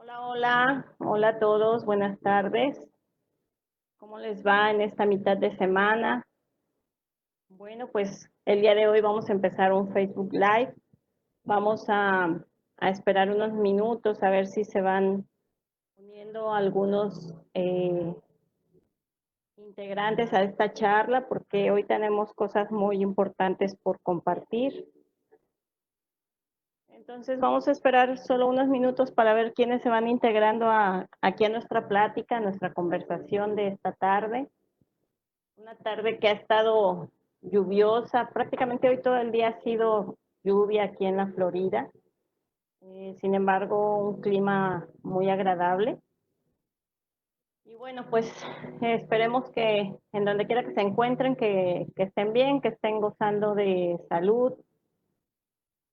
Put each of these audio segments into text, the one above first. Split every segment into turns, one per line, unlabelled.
Hola, hola, hola a todos, buenas tardes. ¿Cómo les va en esta mitad de semana? Bueno, pues el día de hoy vamos a empezar un Facebook Live. Vamos a esperar unos minutos a ver si se van uniendo algunos integrantes a esta charla, porque hoy tenemos cosas muy importantes por compartir. Entonces vamos a esperar solo unos minutos para ver quiénes se van integrando aquí a nuestra plática, a nuestra conversación de esta tarde. Una tarde que ha estado lluviosa, prácticamente hoy todo el día ha sido lluvia aquí en la Florida. Sin embargo, un clima muy agradable. Y bueno, pues esperemos que en donde quiera que se encuentren, que estén bien, que estén gozando de salud,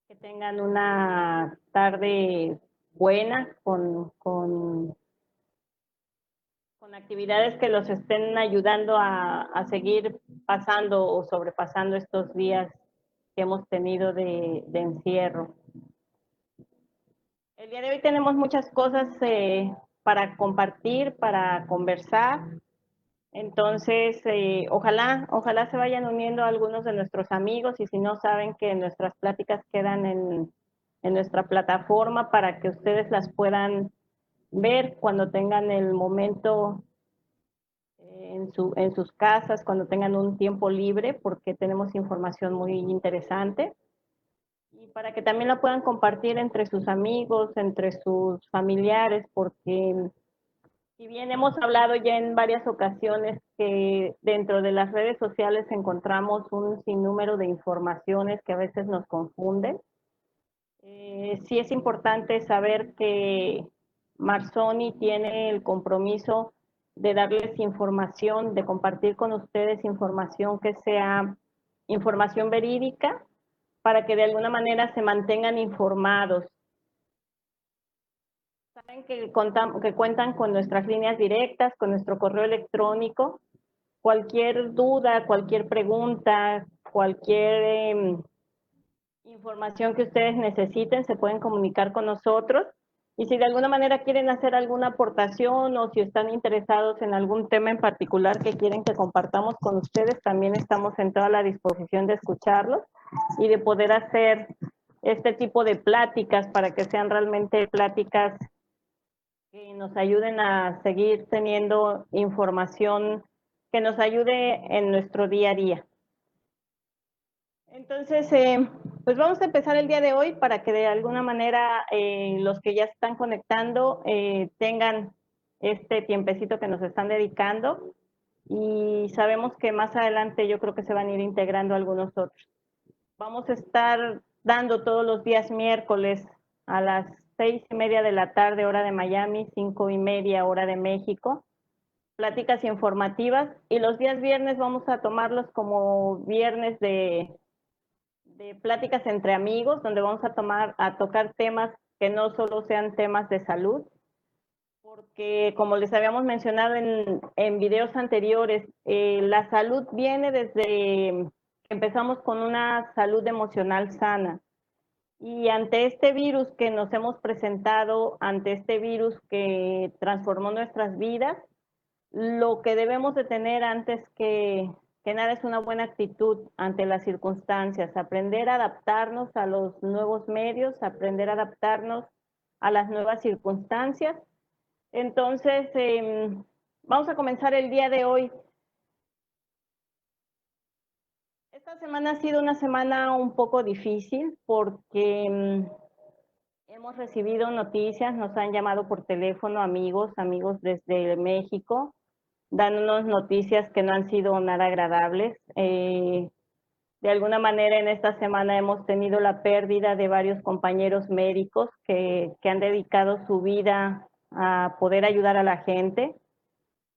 que tengan una tarde buena con actividades que los estén ayudando a seguir pasando o sobrepasando estos días que hemos tenido de encierro. El día de hoy tenemos muchas cosas para compartir, para conversar. Entonces, ojalá se vayan uniendo algunos de nuestros amigos y si no saben que nuestras pláticas quedan en nuestra plataforma para que ustedes las puedan ver cuando tengan el momento en sus casas, cuando tengan un tiempo libre, porque tenemos información muy interesante. Y para que también la puedan compartir entre sus amigos, entre sus familiares, porque si bien hemos hablado ya en varias ocasiones que dentro de las redes sociales encontramos un sinnúmero de informaciones que a veces nos confunden, sí es importante saber que Marzoni tiene el compromiso de darles información, de compartir con ustedes información que sea información verídica para que de alguna manera se mantengan informados. Saben que cuentan con nuestras líneas directas, con nuestro correo electrónico. Cualquier duda, cualquier pregunta, cualquier información que ustedes necesiten, se pueden comunicar con nosotros. Y si de alguna manera quieren hacer alguna aportación o si están interesados en algún tema en particular que quieren que compartamos con ustedes, también estamos en toda la disposición de escucharlos y de poder hacer este tipo de pláticas para que sean realmente pláticas que nos ayuden a seguir teniendo información que nos ayude en nuestro día a día. Entonces, pues vamos a empezar el día de hoy para que de alguna manera los que ya están conectando tengan este tiempecito que nos están dedicando y sabemos que más adelante yo creo que se van a ir integrando algunos otros. Vamos a estar dando todos los días miércoles a las 6:30 de la tarde, hora de Miami, 5:30, hora de México, pláticas informativas, y los días viernes vamos a tomarlos como viernes de pláticas entre amigos, donde vamos a tocar temas que no solo sean temas de salud, porque como les habíamos mencionado en videos anteriores, la salud viene desde que empezamos con una salud emocional sana. Y ante este virus que nos hemos presentado, ante este virus que transformó nuestras vidas, lo que debemos de tener antes que nada es una buena actitud ante las circunstancias, aprender a adaptarnos a los nuevos medios, aprender a adaptarnos a las nuevas circunstancias. Entonces, vamos a comenzar el día de hoy. Esta semana ha sido una semana un poco difícil porque hemos recibido noticias, nos han llamado por teléfono amigos desde México, dándonos noticias que no han sido nada agradables. De alguna manera en esta semana hemos tenido la pérdida de varios compañeros médicos que han dedicado su vida a poder ayudar a la gente.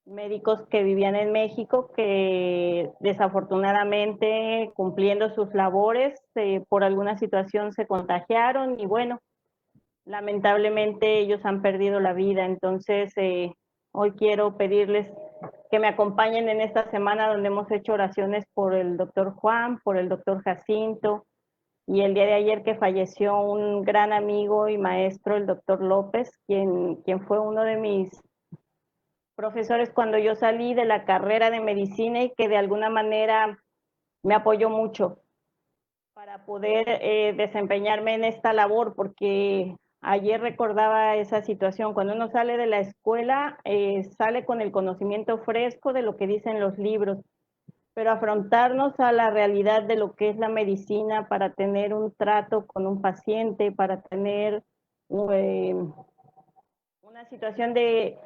Médicos que vivían en México que desafortunadamente cumpliendo sus labores por alguna situación se contagiaron y bueno, lamentablemente ellos han perdido la vida. Entonces, hoy quiero pedirles que me acompañen en esta semana donde hemos hecho oraciones por el doctor Juan, por el doctor Jacinto y el día de ayer que falleció un gran amigo y maestro, el doctor López, quien fue uno de mis profesores cuando yo salí de la carrera de medicina y que de alguna manera me apoyó mucho para poder desempeñarme en esta labor, porque ayer recordaba esa situación, cuando uno sale de la escuela, sale con el conocimiento fresco de lo que dicen los libros, pero afrontarnos a la realidad de lo que es la medicina para tener un trato con un paciente, para tener una situación de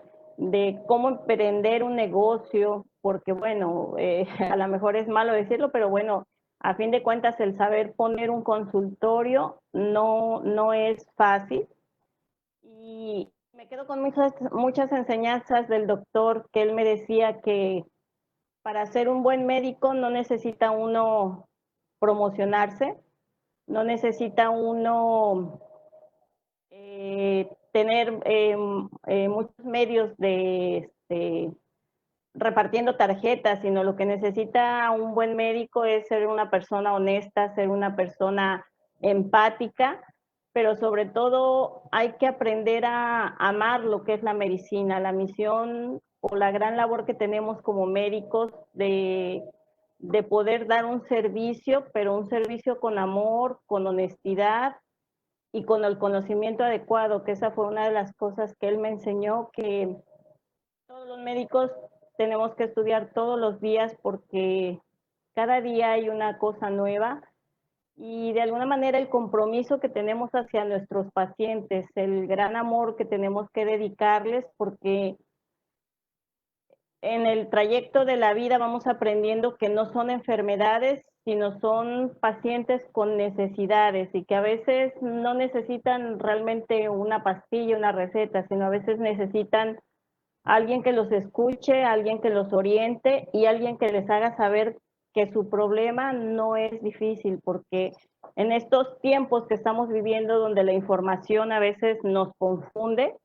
cómo emprender un negocio, porque bueno, a lo mejor es malo decirlo, pero bueno, a fin de cuentas el saber poner un consultorio no es fácil. Y me quedo con muchas enseñanzas del doctor, que él me decía que para ser un buen médico no necesita uno promocionarse, no necesita uno tener muchos medios repartiendo tarjetas, sino lo que necesita un buen médico es ser una persona honesta, ser una persona empática, pero sobre todo hay que aprender a amar lo que es la medicina, la misión o la gran labor que tenemos como médicos de poder dar un servicio, pero un servicio con amor, con honestidad y con el conocimiento adecuado, que esa fue una de las cosas que él me enseñó, que todos los médicos tenemos que estudiar todos los días porque cada día hay una cosa nueva y de alguna manera el compromiso que tenemos hacia nuestros pacientes, el gran amor que tenemos que dedicarles, porque en el trayecto de la vida vamos aprendiendo que no son enfermedades, sino son pacientes con necesidades y que a veces no necesitan realmente una pastilla, una receta, sino a veces necesitan alguien que los escuche, alguien que los oriente y alguien que les haga saber que su problema no es difícil, porque en estos tiempos que estamos viviendo donde la información a veces nos confunde,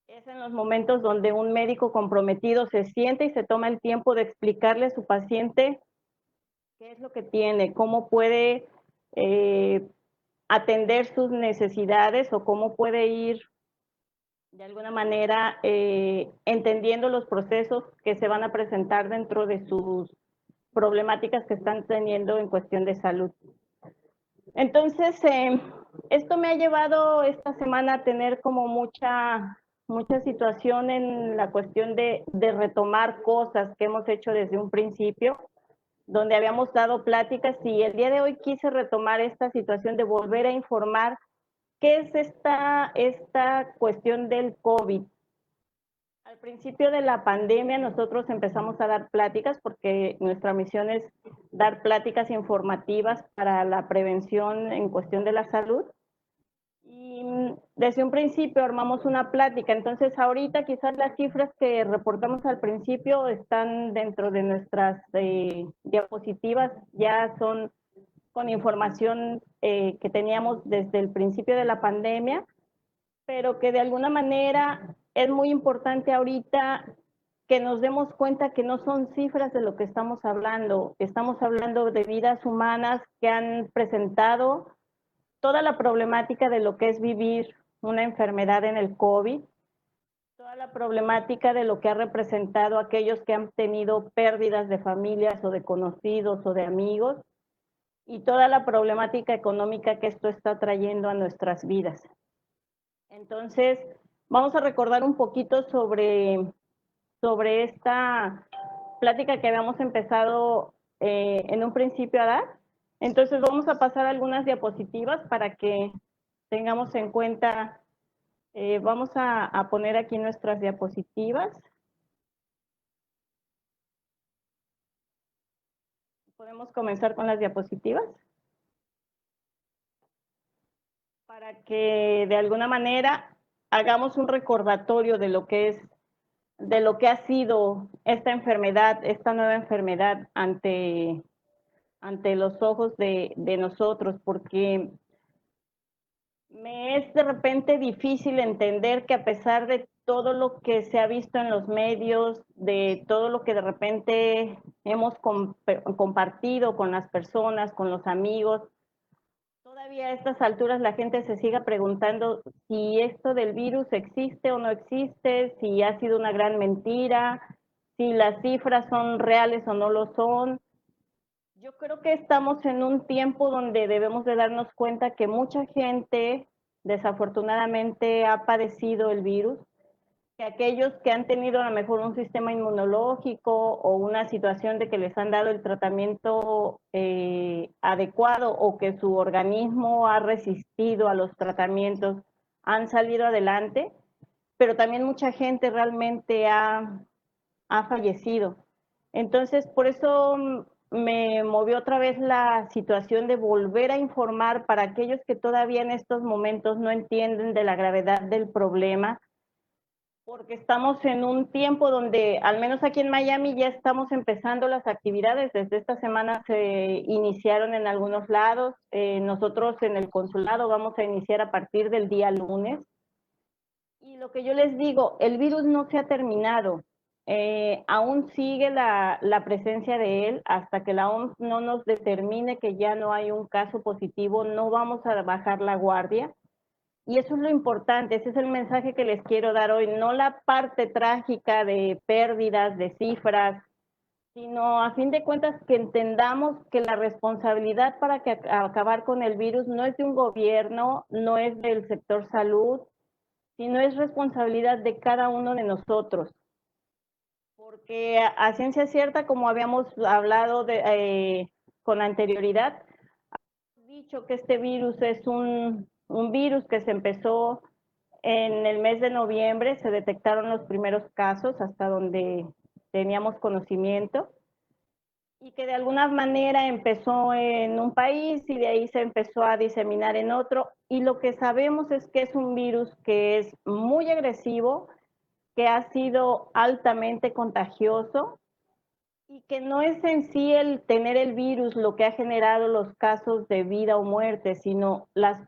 es en los momentos donde un médico comprometido se siente y se toma el tiempo de explicarle a su paciente qué es lo que tiene, cómo puede eh, atender sus necesidades o cómo puede ir de alguna manera entendiendo los procesos que se van a presentar dentro de sus problemáticas que están teniendo en cuestión de salud. Entonces, esto me ha llevado esta semana a tener como mucha situación en la cuestión de retomar cosas que hemos hecho desde un principio, donde habíamos dado pláticas y el día de hoy quise retomar esta situación de volver a informar qué es esta cuestión del COVID. Al principio de la pandemia nosotros empezamos a dar pláticas porque nuestra misión es dar pláticas informativas para la prevención en cuestión de la salud. Y desde un principio armamos una plática, entonces ahorita quizás las cifras que reportamos al principio están dentro de nuestras diapositivas, ya son con información que teníamos desde el principio de la pandemia, pero que de alguna manera es muy importante ahorita que nos demos cuenta que no son cifras de lo que estamos hablando de vidas humanas que han presentado toda la problemática de lo que es vivir una enfermedad en el COVID, toda la problemática de lo que ha representado aquellos que han tenido pérdidas de familias o de conocidos o de amigos, y toda la problemática económica que esto está trayendo a nuestras vidas. Entonces, vamos a recordar un poquito sobre esta plática que habíamos empezado en un principio a dar. Entonces, vamos a pasar algunas diapositivas para que tengamos en cuenta. Vamos a poner aquí nuestras diapositivas. ¿Podemos comenzar con las diapositivas? Para que de alguna manera hagamos un recordatorio de lo que ha sido esta enfermedad, esta nueva enfermedad ante los ojos de nosotros, porque me es de repente difícil entender que a pesar de todo lo que se ha visto en los medios, de todo lo que de repente hemos compartido con las personas, con los amigos, todavía a estas alturas la gente se siga preguntando si esto del virus existe o no existe, si ha sido una gran mentira, si las cifras son reales o no lo son. Yo creo que estamos en un tiempo donde debemos de darnos cuenta que mucha gente desafortunadamente ha padecido el virus, que aquellos que han tenido a lo mejor un sistema inmunológico o una situación de que les han dado el tratamiento adecuado o que su organismo ha resistido a los tratamientos, han salido adelante, pero también mucha gente realmente ha fallecido. Entonces, por eso me movió otra vez la situación de volver a informar para aquellos que todavía en estos momentos no entienden de la gravedad del problema, porque estamos en un tiempo donde, al menos aquí en Miami, ya estamos empezando las actividades. Desde esta semana se iniciaron en algunos lados. Nosotros en el consulado vamos a iniciar a partir del día lunes. Y lo que yo les digo, el virus no se ha terminado. Aún sigue la presencia de él hasta que la OMS no nos determine que ya no hay un caso positivo, no vamos a bajar la guardia. Y eso es lo importante, ese es el mensaje que les quiero dar hoy, no la parte trágica de pérdidas, de cifras, sino a fin de cuentas que entendamos que la responsabilidad para acabar con el virus no es de un gobierno, no es del sector salud, sino es responsabilidad de cada uno de nosotros. Porque a ciencia cierta, como habíamos hablado con anterioridad, hemos dicho que este virus es un virus que se empezó en el mes de noviembre, se detectaron los primeros casos hasta donde teníamos conocimiento y que de alguna manera empezó en un país y de ahí se empezó a diseminar en otro. Y lo que sabemos es que es un virus que es muy agresivo, que ha sido altamente contagioso y que no es en sí el tener el virus lo que ha generado los casos de vida o muerte, sino las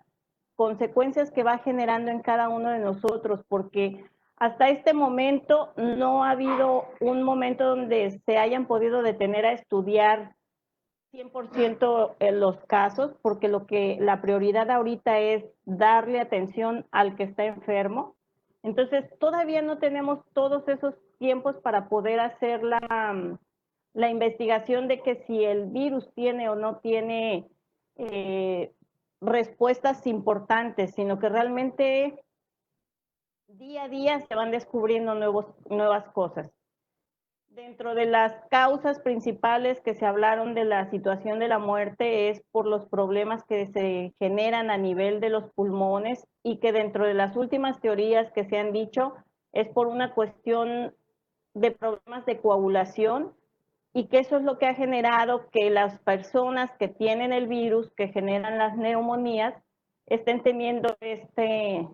consecuencias que va generando en cada uno de nosotros, porque hasta este momento no ha habido un momento donde se hayan podido detener a estudiar 100% los casos, porque la prioridad ahorita es darle atención al que está enfermo. Entonces, todavía no tenemos todos esos tiempos para poder hacer la investigación de que si el virus tiene o no tiene respuestas importantes, sino que realmente día a día se van descubriendo nuevas cosas. Dentro de las causas principales que se hablaron de la situación de la muerte es por los problemas que se generan a nivel de los pulmones y que dentro de las últimas teorías que se han dicho es por una cuestión de problemas de coagulación y que eso es lo que ha generado que las personas que tienen el virus, que generan las neumonías, estén teniendo esta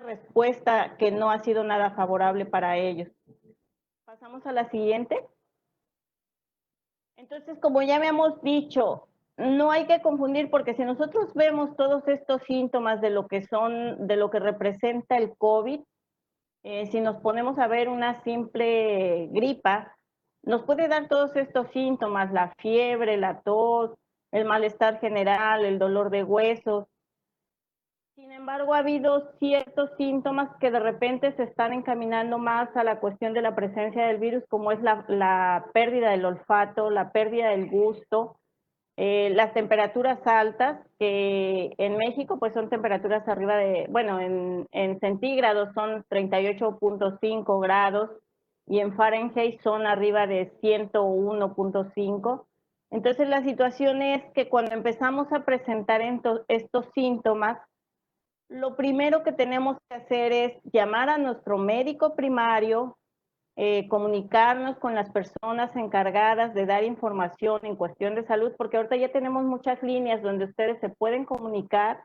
respuesta que no ha sido nada favorable para ellos. Pasamos a la siguiente. Entonces, como ya habíamos dicho, no hay que confundir porque si nosotros vemos todos estos síntomas de lo que representa el COVID, si nos ponemos a ver una simple gripa, nos puede dar todos estos síntomas, la fiebre, la tos, el malestar general, el dolor de huesos. Sin embargo, ha habido ciertos síntomas que de repente se están encaminando más a la cuestión de la presencia del virus, como es la pérdida del olfato, la pérdida del gusto, las temperaturas altas, que en México pues son temperaturas arriba de, bueno, en centígrados son 38.5 grados y en Fahrenheit son arriba de 101.5. Entonces la situación es que cuando empezamos a presentar estos síntomas, lo primero que tenemos que hacer es llamar a nuestro médico primario, comunicarnos con las personas encargadas de dar información en cuestión de salud, porque ahorita ya tenemos muchas líneas donde ustedes se pueden comunicar.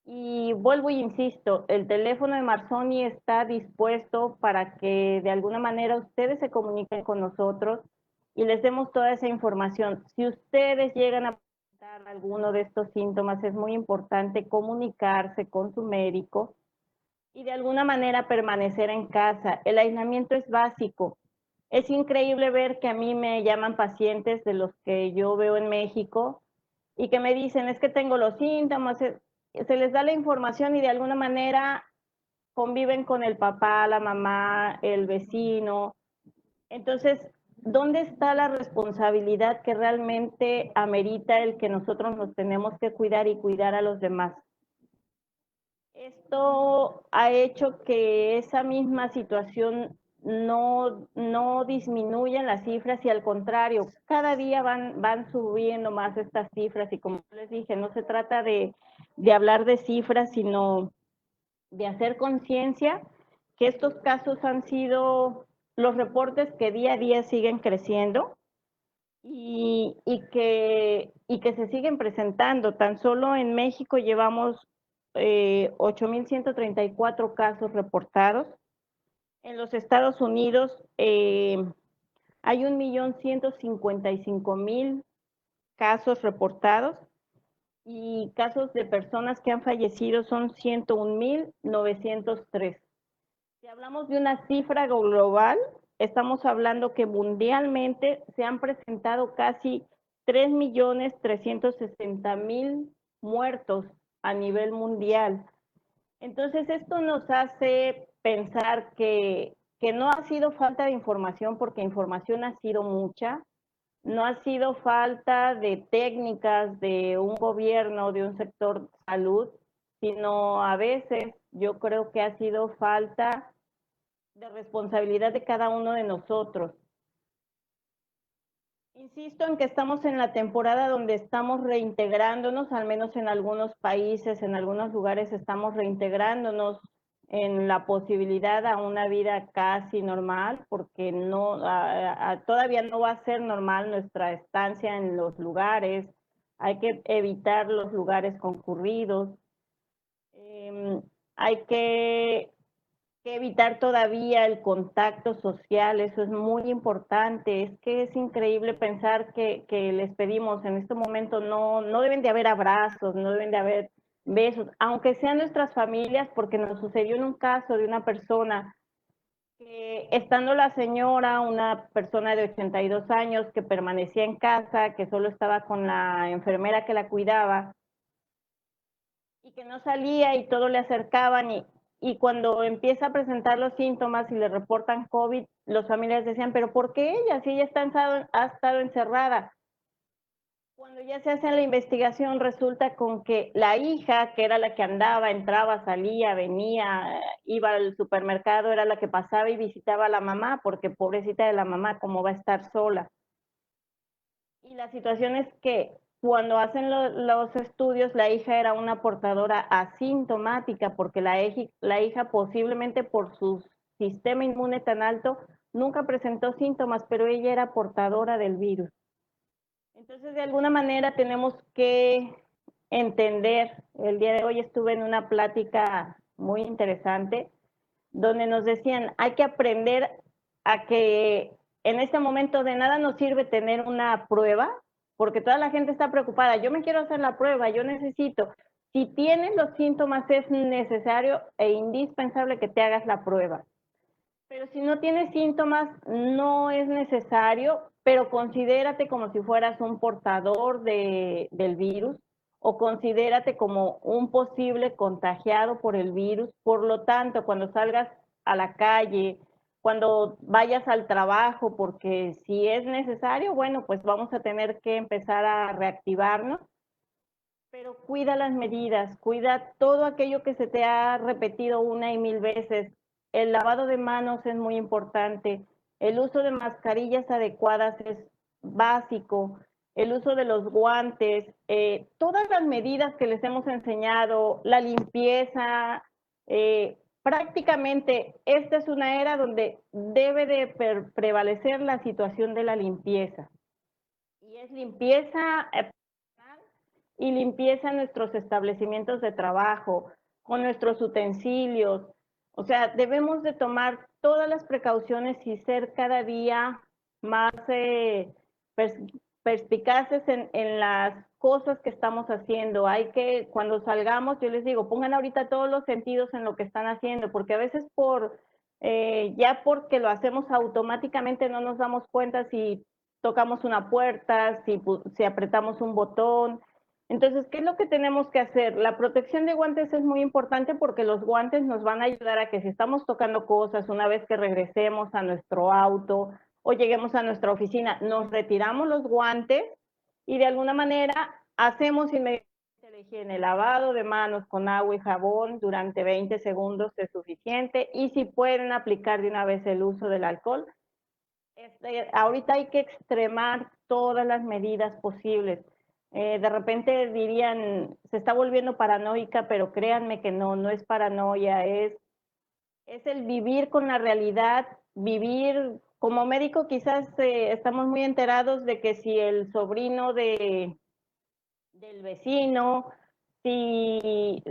Y vuelvo y insisto, el teléfono de Marzoni está dispuesto para que de alguna manera ustedes se comuniquen con nosotros y les demos toda esa información. Si ustedes llegan a presentar alguno de estos síntomas, es muy importante comunicarse con su médico y de alguna manera permanecer en casa. El aislamiento es básico. Es increíble ver que a mí me llaman pacientes de los que yo veo en México y que me dicen, es que tengo los síntomas, se les da la información y de alguna manera conviven con el papá, la mamá, el vecino. Entonces, ¿dónde está la responsabilidad que realmente amerita el que nosotros nos tenemos que cuidar y cuidar a los demás? Esto ha hecho que esa misma situación no disminuyan las cifras y al contrario, cada día van subiendo más estas cifras y como les dije, no se trata de hablar de cifras, sino de hacer conciencia que estos casos han sido los reportes que día a día siguen creciendo y que se siguen presentando. Tan solo en México llevamos 8.134 casos reportados. En los Estados Unidos hay 1.155.000 casos reportados y casos de personas que han fallecido son 101.903. Si hablamos de una cifra global, estamos hablando que mundialmente se han presentado casi 3.360.000 muertos a nivel mundial. Entonces, esto nos hace pensar que no ha sido falta de información, porque información ha sido mucha, no ha sido falta de técnicas de un gobierno, de un sector salud, sino a veces yo creo que ha sido falta de responsabilidad de cada uno de nosotros. Insisto en que estamos en la temporada donde estamos reintegrándonos, al menos en algunos países, en algunos lugares estamos reintegrándonos en la posibilidad a una vida casi normal, porque todavía no va a ser normal nuestra estancia en los lugares, hay que evitar los lugares concurridos, hay que evitar todavía el contacto social, eso es muy importante. Es que es increíble pensar que les pedimos en este momento, no deben de haber abrazos, no deben de haber besos, aunque sean nuestras familias, porque nos sucedió en un caso de una persona que estando la señora, una persona de 82 años que permanecía en casa, que solo estaba con la enfermera que la cuidaba, y que no salía y todo le acercaban y cuando empieza a presentar los síntomas y le reportan COVID, los familiares decían, pero ¿por qué ella? Si ella ha estado encerrada. Cuando ya se hace la investigación resulta con que la hija, que era la que andaba, entraba, salía, venía, iba al supermercado, era la que pasaba y visitaba a la mamá, porque pobrecita de la mamá, ¿cómo va a estar sola? Y la situación es que cuando hacen los estudios, la hija era una portadora asintomática, porque la hija posiblemente por su sistema inmune tan alto, nunca presentó síntomas, pero ella era portadora del virus. Entonces, de alguna manera tenemos que entender, el día de hoy estuve en una plática muy interesante, donde nos decían, hay que aprender a que en este momento de nada nos sirve tener una prueba, porque toda la gente está preocupada, yo me quiero hacer la prueba, yo necesito. Si tienes los síntomas es necesario e indispensable que te hagas la prueba. Pero si no tienes síntomas, no es necesario, pero considérate como si fueras un portador del virus o considérate como un posible contagiado por el virus. Por lo tanto, cuando salgas a la calle, cuando vayas al trabajo, porque si es necesario, bueno, pues vamos a tener que empezar a reactivarnos, pero cuida las medidas, cuida todo aquello que se te ha repetido una y mil veces. El lavado de manos es muy importante, el uso de mascarillas adecuadas es básico, el uso de los guantes, todas las medidas que les hemos enseñado, la limpieza, prácticamente esta es una era donde debe de prevalecer la situación de la limpieza. Y es limpieza y limpieza en nuestros establecimientos de trabajo, con nuestros utensilios. O sea, debemos de tomar todas las precauciones y ser cada día más perspicaces en las cosas que estamos haciendo. Hay que, cuando salgamos, yo les digo, pongan ahorita todos los sentidos en lo que están haciendo, porque a veces ya porque lo hacemos automáticamente no nos damos cuenta si tocamos una puerta, si apretamos un botón, Entonces, ¿qué es lo que tenemos que hacer? La protección de guantes es muy importante porque los guantes nos van a ayudar a que si estamos tocando cosas, una vez que regresemos a nuestro auto o lleguemos a nuestra oficina, nos retiramos los guantes y de alguna manera hacemos inmediatamente la higiene, lavado de manos con agua y jabón durante 20 segundos es suficiente, y si pueden aplicar de una vez el uso del alcohol. Ahorita hay que extremar todas las medidas posibles. De repente dirían, se está volviendo paranoica, pero créanme que no, no es paranoia, es el vivir con la realidad, vivir como médico. Quizás estamos muy enterados de que si el sobrino del vecino, si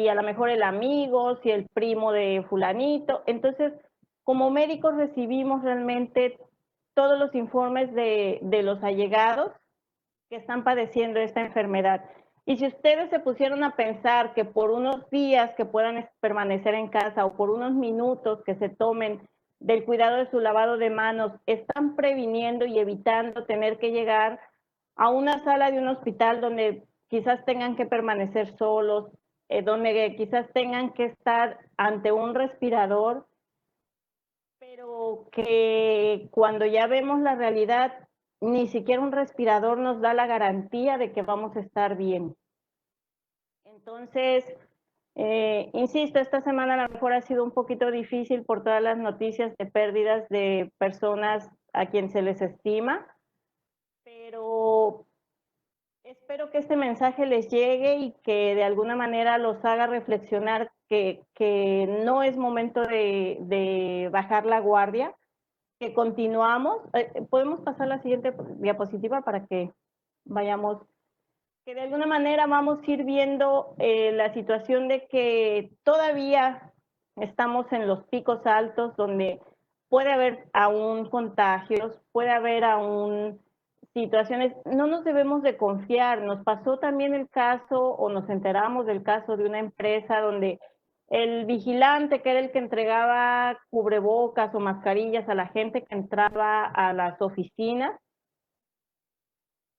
a lo mejor el amigo, si el primo de fulanito. Entonces, como médicos recibimos realmente todos los informes de los allegados que están padeciendo esta enfermedad. Y si ustedes se pusieron a pensar que por unos días que puedan permanecer en casa o por unos minutos que se tomen del cuidado de su lavado de manos, están previniendo y evitando tener que llegar a una sala de un hospital donde quizás tengan que permanecer solos, donde quizás tengan que estar ante un respirador, pero que cuando ya vemos la realidad, ni siquiera un respirador nos da la garantía de que vamos a estar bien. Entonces, insisto, esta semana a lo mejor ha sido un poquito difícil por todas las noticias de pérdidas de personas a quien se les estima, pero espero que este mensaje les llegue y que de alguna manera los haga reflexionar que no es momento de bajar la guardia, que continuamos. Podemos pasar la siguiente diapositiva para que vayamos, que de alguna manera vamos a ir viendo la situación de que todavía estamos en los picos altos donde puede haber aún contagios, puede haber aún situaciones. No nos debemos de confiar. Nos pasó también el caso, o nos enteramos del caso de una empresa donde el vigilante, que era el que entregaba cubrebocas o mascarillas a la gente que entraba a las oficinas,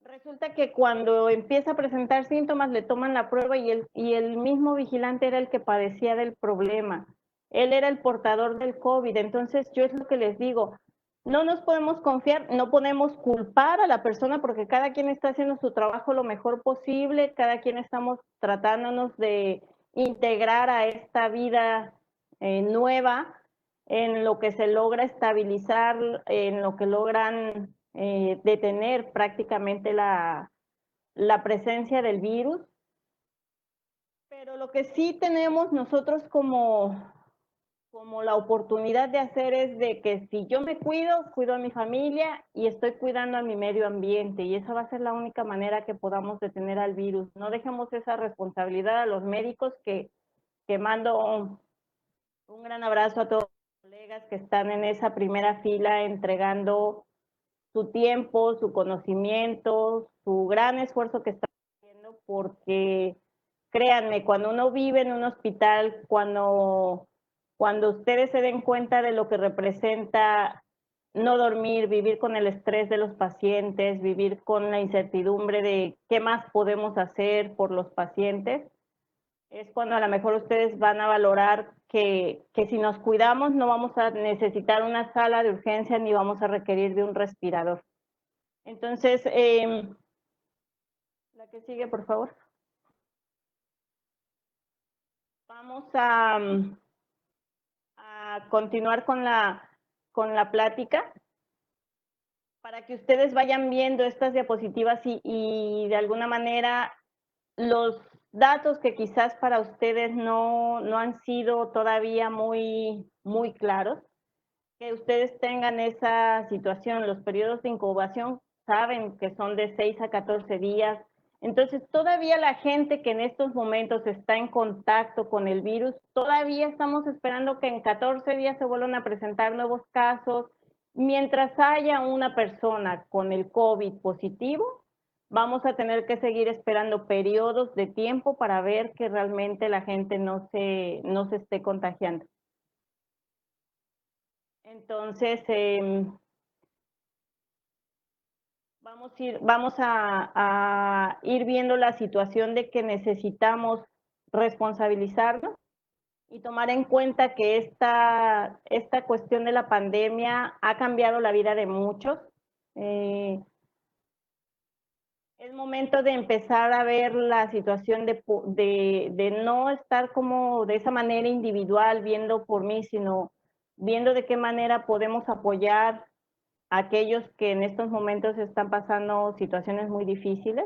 resulta que cuando empieza a presentar síntomas le toman la prueba y el mismo vigilante era el que padecía del problema. Él era el portador del COVID. Entonces yo es lo que les digo, no nos podemos confiar, no podemos culpar a la persona porque cada quien está haciendo su trabajo lo mejor posible, cada quien estamos tratándonos de integrar a esta vida nueva, en lo que se logra estabilizar, en lo que logran detener prácticamente la presencia del virus. Pero lo que sí tenemos nosotros como la oportunidad de hacer es de que si yo me cuido, cuido a mi familia y estoy cuidando a mi medio ambiente, y esa va a ser la única manera que podamos detener al virus. No dejemos esa responsabilidad a los médicos, que mando un gran abrazo a todos los colegas que están en esa primera fila entregando su tiempo, su conocimiento, su gran esfuerzo que están haciendo, porque créanme, cuando uno vive en un hospital, cuando ustedes se den cuenta de lo que representa no dormir, vivir con el estrés de los pacientes, vivir con la incertidumbre de qué más podemos hacer por los pacientes, es cuando a lo mejor ustedes van a valorar que si nos cuidamos no vamos a necesitar una sala de urgencia ni vamos a requerir de un respirador. Entonces, la que sigue, por favor. Vamos a continuar con la plática para que ustedes vayan viendo estas diapositivas y de alguna manera los datos que quizás para ustedes no han sido todavía muy claros, que ustedes tengan esa situación. Los periodos de incubación saben que son de 6 a 14 días. Entonces, todavía la gente que en estos momentos está en contacto con el virus, todavía estamos esperando que en 14 días se vuelvan a presentar nuevos casos. Mientras haya una persona con el COVID positivo, vamos a tener que seguir esperando periodos de tiempo para ver que realmente la gente no se esté contagiando. Entonces, vamos a ir viendo la situación de que necesitamos responsabilizarnos y tomar en cuenta que esta cuestión de la pandemia ha cambiado la vida de muchos. Es momento de empezar a ver la situación de no estar como de esa manera individual, viendo por mí, sino viendo de qué manera podemos apoyar a aquellos que en estos momentos están pasando situaciones muy difíciles.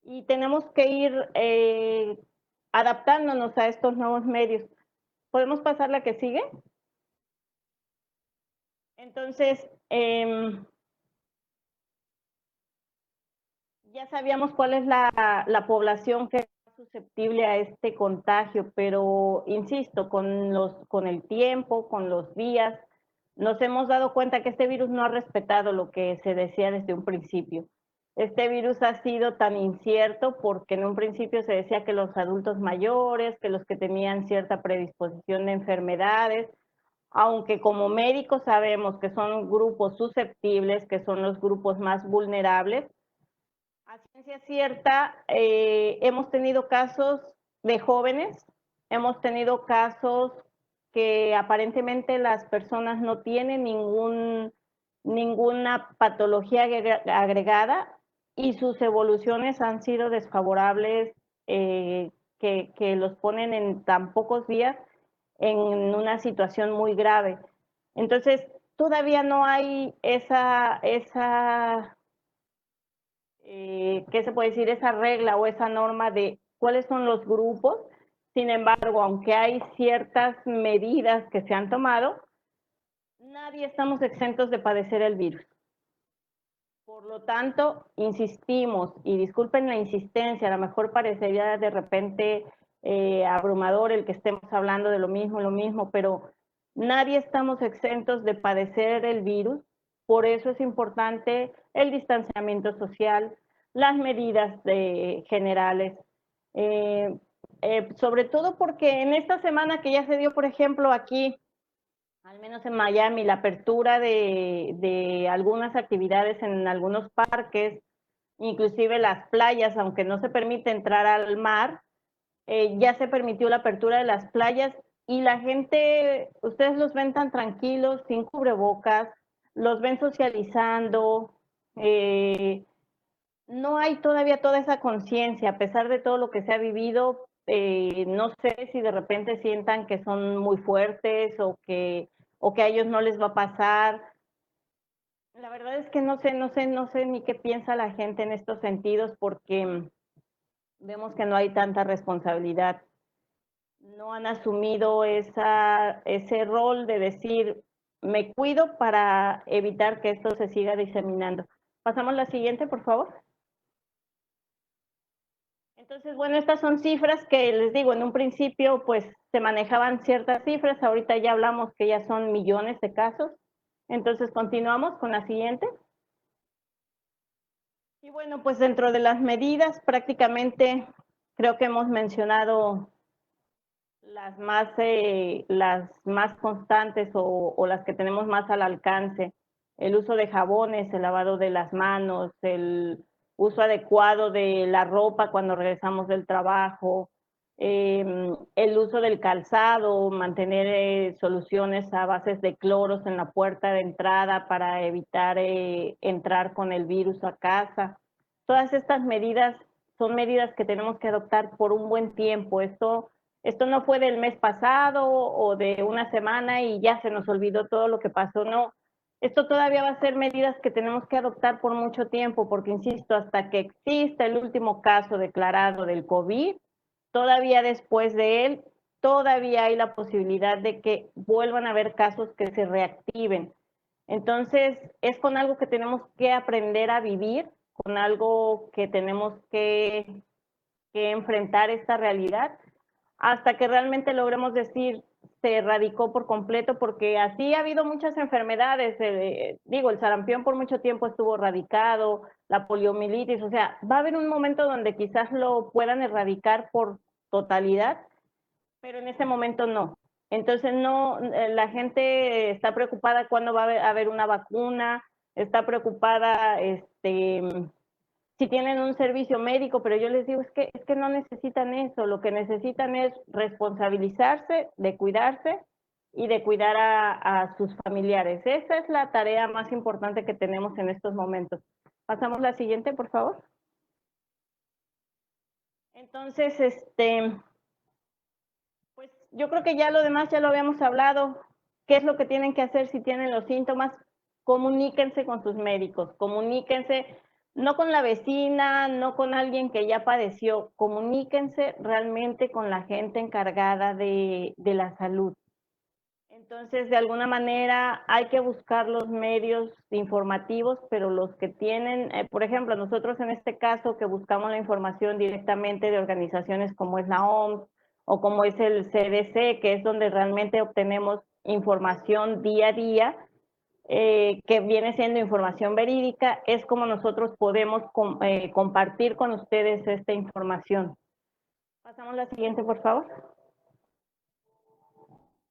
Y tenemos que ir adaptándonos a estos nuevos medios. ¿Podemos pasar la que sigue? Entonces, ya sabíamos cuál es la población que es susceptible a este contagio, pero insisto, con el tiempo, con los días, nos hemos dado cuenta que este virus no ha respetado lo que se decía desde un principio. Este virus ha sido tan incierto porque en un principio se decía que los adultos mayores, que los que tenían cierta predisposición de enfermedades, aunque como médicos sabemos que son grupos susceptibles, que son los grupos más vulnerables, a ciencia cierta, hemos tenido casos de jóvenes, hemos tenido casos que aparentemente las personas no tienen ninguna patología agregada y sus evoluciones han sido desfavorables, que los ponen en tan pocos días en una situación muy grave. Entonces, todavía no hay ¿qué se puede decir? Esa regla o esa norma de cuáles son los grupos. Sin embargo, aunque hay ciertas medidas que se han tomado, nadie estamos exentos de padecer el virus. Por lo tanto, insistimos, y disculpen la insistencia, a lo mejor parecería de repente abrumador el que estemos hablando de lo mismo, pero nadie estamos exentos de padecer el virus. Por eso es importante el distanciamiento social, las medidas generales, sobre todo porque en esta semana que ya se dio, por ejemplo, aquí, al menos en Miami, la apertura de algunas actividades en algunos parques, inclusive las playas, aunque no se permite entrar al mar, ya se permitió la apertura de las playas y la gente, ustedes los ven tan tranquilos, sin cubrebocas, los ven socializando, no hay todavía toda esa conciencia, a pesar de todo lo que se ha vivido, no sé si de repente sientan que son muy fuertes o que a ellos no les va a pasar. La verdad es que no sé ni qué piensa la gente en estos sentidos porque vemos que no hay tanta responsabilidad. No han asumido ese rol de decir, me cuido para evitar que esto se siga diseminando. Pasamos a la siguiente, por favor. Entonces, bueno, estas son cifras que les digo, en un principio pues se manejaban ciertas cifras, ahorita ya hablamos que ya son millones de casos. Entonces, continuamos con la siguiente. Y bueno, pues dentro de las medidas prácticamente creo que hemos mencionado las más constantes o las que tenemos más al alcance. El uso de jabones, el lavado de las manos, el uso adecuado de la ropa cuando regresamos del trabajo, el uso del calzado, mantener soluciones a bases de cloros en la puerta de entrada para evitar entrar con el virus a casa. Todas estas medidas son medidas que tenemos que adoptar por un buen tiempo. Esto no fue del mes pasado o de una semana y ya se nos olvidó todo lo que pasó, no. Esto todavía va a ser medidas que tenemos que adoptar por mucho tiempo, porque insisto, hasta que exista el último caso declarado del COVID, todavía después de él, todavía hay la posibilidad de que vuelvan a haber casos que se reactiven. Entonces, es con algo que tenemos que aprender a vivir, con algo que tenemos que enfrentar esta realidad hasta que realmente logremos decir se erradicó por completo, porque así ha habido muchas enfermedades, digo, el sarampión por mucho tiempo estuvo erradicado, la poliomielitis, o sea, va a haber un momento donde quizás lo puedan erradicar por totalidad, pero en ese momento no. Entonces no, la gente está preocupada cuándo va a haber una vacuna, está preocupada, si tienen un servicio médico, pero yo les digo, es que no necesitan eso, lo que necesitan es responsabilizarse, de cuidarse y de cuidar a sus familiares. Esa es la tarea más importante que tenemos en estos momentos. Pasamos la siguiente, por favor. Entonces, pues yo creo que ya lo demás ya lo habíamos hablado. ¿Qué es lo que tienen que hacer si tienen los síntomas? Comuníquense con sus médicos, comuníquense no con la vecina, no con alguien que ya padeció, comuníquense realmente con la gente encargada de la salud. Entonces, de alguna manera hay que buscar los medios informativos, pero los que tienen, por ejemplo, nosotros en este caso que buscamos la información directamente de organizaciones como es la OMS o como es el CDC, que es donde realmente obtenemos información día a día, que viene siendo información verídica, es como nosotros podemos compartir con ustedes esta información. Pasamos a la siguiente, por favor.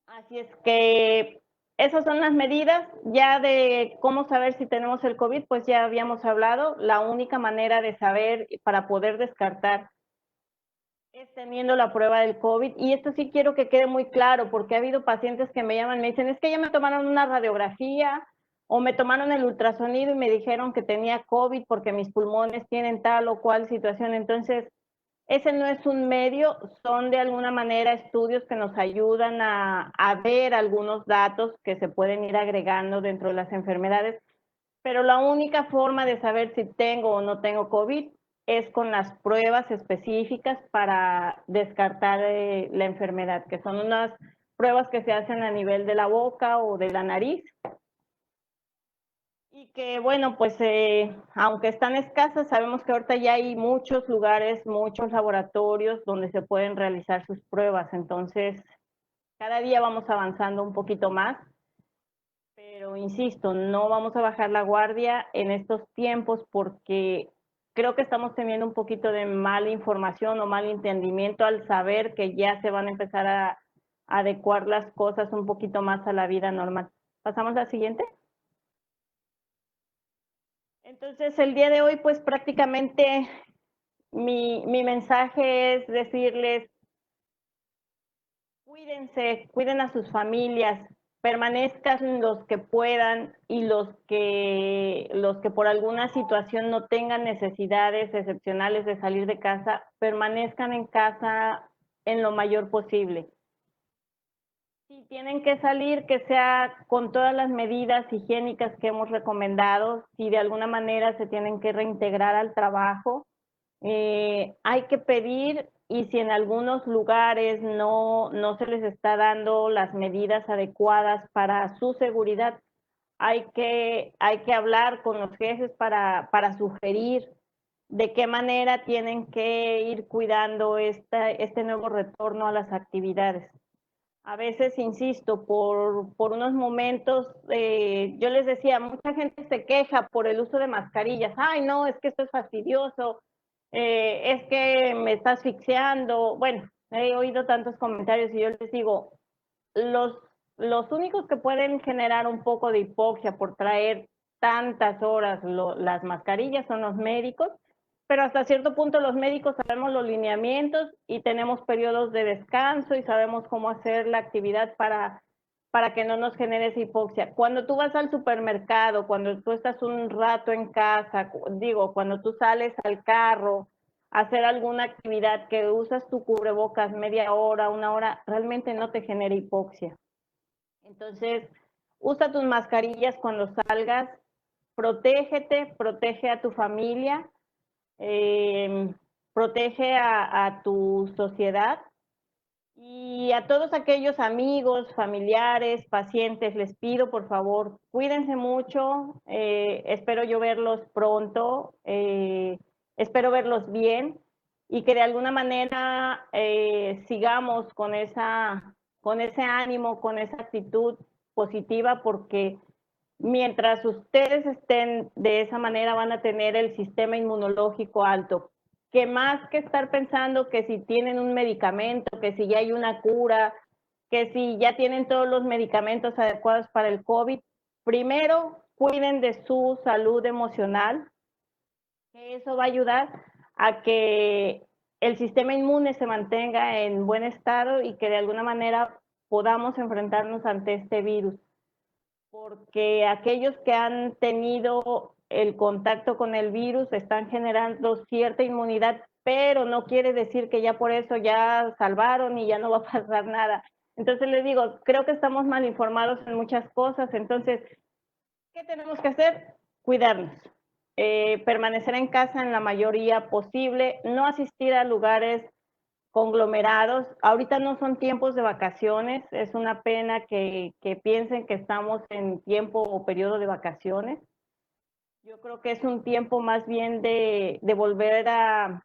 Así es que esas son las medidas ya de cómo saber si tenemos el COVID, pues ya habíamos hablado. La única manera de saber para poder descartar es teniendo la prueba del COVID. Y esto sí quiero que quede muy claro, porque ha habido pacientes que me llaman, me dicen, es que ya me tomaron una radiografía o me tomaron el ultrasonido y me dijeron que tenía COVID porque mis pulmones tienen tal o cual situación. Entonces, ese no es un medio, son de alguna manera estudios que nos ayudan a ver algunos datos que se pueden ir agregando dentro de las enfermedades, pero la única forma de saber si tengo o no tengo COVID es con las pruebas específicas para descartar la enfermedad, que son unas pruebas que se hacen a nivel de la boca o de la nariz. Y que bueno, pues aunque están escasas, sabemos que ahorita ya hay muchos lugares, muchos laboratorios donde se pueden realizar sus pruebas. Entonces, cada día vamos avanzando un poquito más. Pero insisto, no vamos a bajar la guardia en estos tiempos porque creo que estamos teniendo un poquito de mala información o mal entendimiento al saber que ya se van a empezar a adecuar las cosas un poquito más a la vida normal. ¿Pasamos a la siguiente? Entonces, el día de hoy, pues prácticamente mi mensaje es decirles, cuídense, cuiden a sus familias, permanezcan los que puedan y los que por alguna situación no tengan necesidades excepcionales de salir de casa, permanezcan en casa en lo mayor posible. Si tienen que salir, que sea con todas las medidas higiénicas que hemos recomendado. Si de alguna manera se tienen que reintegrar al trabajo, hay que pedir, y si en algunos lugares no se les está dando las medidas adecuadas para su seguridad, hay que hablar con los jefes para sugerir de qué manera tienen que ir cuidando este nuevo retorno a las actividades. A veces, insisto, por unos momentos, yo les decía, mucha gente se queja por el uso de mascarillas. Ay, no, es que esto es fastidioso, es que me está asfixiando. Bueno, he oído tantos comentarios y yo les digo, los, los únicos que pueden generar un poco de hipoxia por traer tantas horas las mascarillas son los médicos, pero hasta cierto punto los médicos sabemos los lineamientos y tenemos periodos de descanso y sabemos cómo hacer la actividad para que no nos genere esa hipoxia. Cuando tú vas al supermercado, cuando tú estás un rato en casa, digo, cuando tú sales al carro, hacer alguna actividad que usas tu cubrebocas media hora, una hora, realmente no te genera hipoxia. Entonces, usa tus mascarillas cuando salgas, protégete, protege a tu familia, protege a tu sociedad y a todos aquellos amigos, familiares, pacientes, les pido por favor, cuídense mucho, espero yo verlos pronto, espero verlos bien y que de alguna manera sigamos con ese ánimo, con esa actitud positiva, porque mientras ustedes estén de esa manera van a tener el sistema inmunológico alto, que más que estar pensando que si tienen un medicamento, que si ya hay una cura, que si ya tienen todos los medicamentos adecuados para el COVID, primero cuiden de su salud emocional, que eso va a ayudar a que el sistema inmune se mantenga en buen estado y que de alguna manera podamos enfrentarnos ante este virus. Porque aquellos que han tenido el contacto con el virus están generando cierta inmunidad, pero no quiere decir que ya por eso ya salvaron y ya no va a pasar nada. Entonces les digo, creo que estamos mal informados en muchas cosas. Entonces, ¿qué tenemos que hacer? Cuidarnos. Permanecer en casa en la mayoría posible, no asistir a lugares conglomerados. Ahorita no son tiempos de vacaciones, es una pena que piensen que estamos en tiempo o periodo de vacaciones. Yo creo que es un tiempo más bien de volver a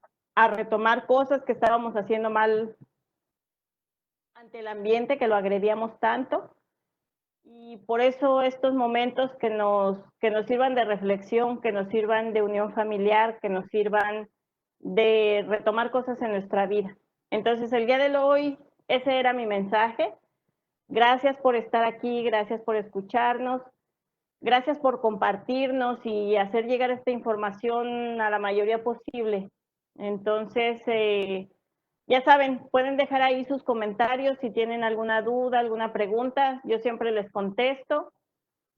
retomar cosas que estábamos haciendo mal ante el ambiente, que lo agredíamos tanto. Y por eso estos momentos que nos sirvan de reflexión, que nos sirvan de unión familiar, que nos sirvan de retomar cosas en nuestra vida. Entonces, el día de hoy, ese era mi mensaje. Gracias por estar aquí, gracias por escucharnos, gracias por compartirnos y hacer llegar esta información a la mayoría posible. Entonces, ya saben, pueden dejar ahí sus comentarios si tienen alguna duda, alguna pregunta. Yo siempre les contesto.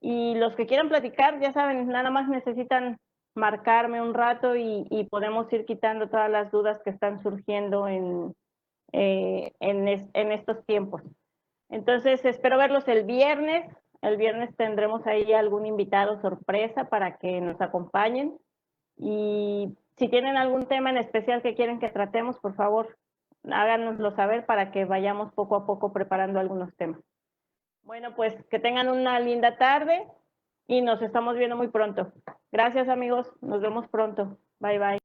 Y los que quieran platicar, ya saben, nada más necesitan marcarme un rato y podemos ir quitando todas las dudas que están surgiendo en estos tiempos. Entonces, espero verlos el viernes. El viernes tendremos ahí algún invitado sorpresa para que nos acompañen. Y si tienen algún tema en especial que quieren que tratemos, por favor, háganoslo saber para que vayamos poco a poco preparando algunos temas. Bueno, pues que tengan una linda tarde y nos estamos viendo muy pronto. Gracias, amigos. Nos vemos pronto. Bye, bye.